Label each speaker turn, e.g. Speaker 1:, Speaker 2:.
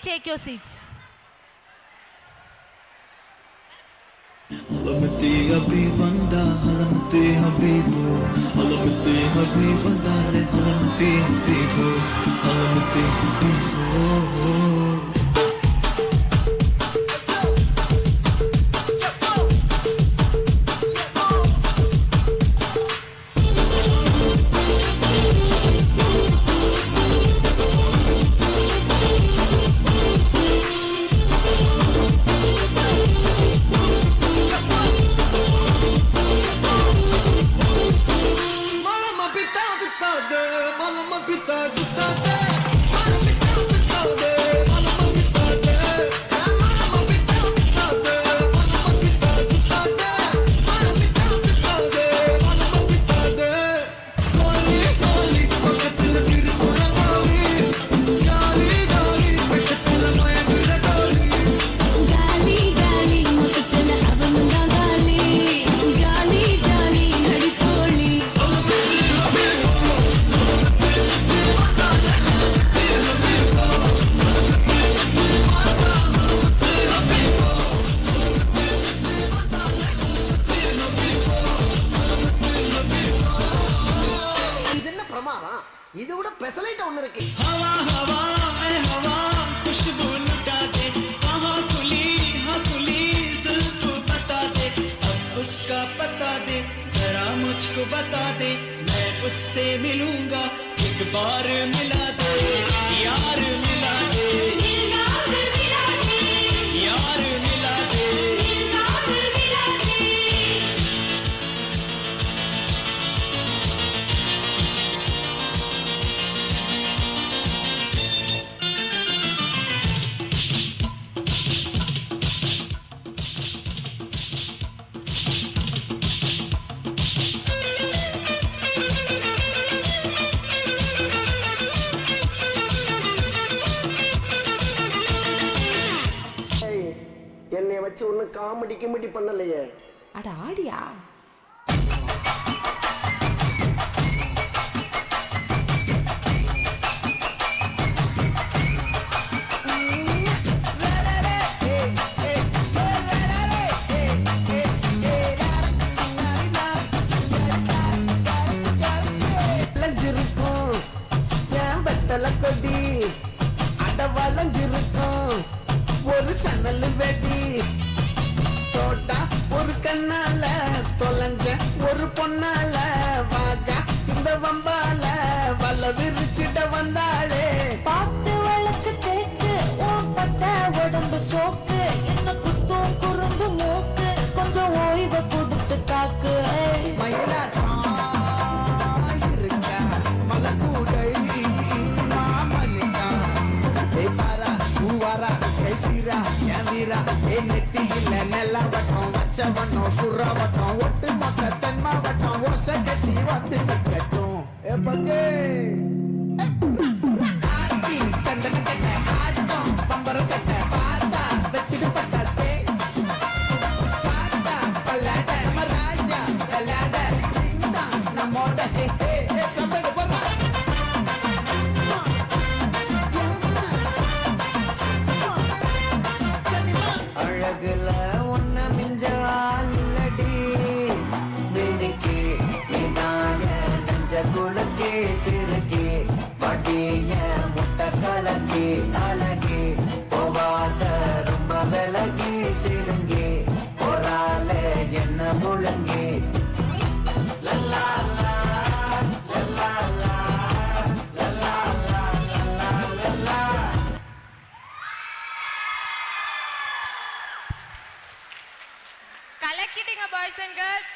Speaker 1: take your seats.
Speaker 2: Halamati abhi vanda, halamati habibo, halamati habib vanda le, halamati habibo, halamati habibo.
Speaker 3: இது விட பெசலைட் ஒன்னு இருக்கு.
Speaker 2: हवा हवा ऐ हवा खुशबू लुटा दे, कहाँ खुली जुल्फ बता दे, अब उसका पता दे, जरा मुझको बता दे, मैं उससे मिलूंगा, एक बार मिला दे, यार मिला दे, यार मिला दे, यार मिला दे.
Speaker 3: என்னை வச்சு ஒண்ணு காமெடி கிமெடி பண்ணலையே.
Speaker 1: அட ஆடியா?
Speaker 3: வளைஞ்சிருக்கும் என் வெத்தலை கொடி, அட வளைஞ்சிருக்கும் ஒரு சன்னல் வெடி, தோட்டா ஒரு கண்ணால தொலைஞ்ச ஒரு பொண்ணால வாகா இந்த வம்பால வல்ல விரிச்சிட வந்தாளே.
Speaker 1: பார்த்து வளைச்ச தேக்கு ஓப்பட்ட உடம்பு சோக்கு, என்ன குத்தும் குறும்பு மூக்கு, கொஞ்சம் ஓய்வை கொடுத்து காக்கு.
Speaker 3: மயிலாச்சா இருக்கா மலக்கூடை மாமலிகா, பாரா பூவாரா சீரா என் வீரா, என் நெத்தியில நெல்லவட்டம் வச்சவட்டம் சுறவட்டம் ஒட்டு மொத்த தென் மாவட்டம் ஓசை கட்டி வந்து நிக்கட்டும். எப்பங்கே சண்டன கட்ட ஆட்டம் பம்பரம் கட்ட பார்த்தா வச்சிடு பட்டாசே, பார்த்தா பல்லாட நம்ம ராஜா கல்லாட நம்மோட ஹே ஹே கபடி போறா.
Speaker 4: அழகுல ஒன்ன மிஞ்சாலடி மினுக்கி இதாய நெஞ்ச குலுக்கி சிறுக்கி வட்டிய முட்டை கலக்கி அழகி போவாத ரொம்ப விலகி சிறுங்கி போறால என்ன முழுங்கி லல்லா
Speaker 1: கலக்கிட்டீங்க பாய்ஸ் அண்ட் கேர்ள்ஸ்.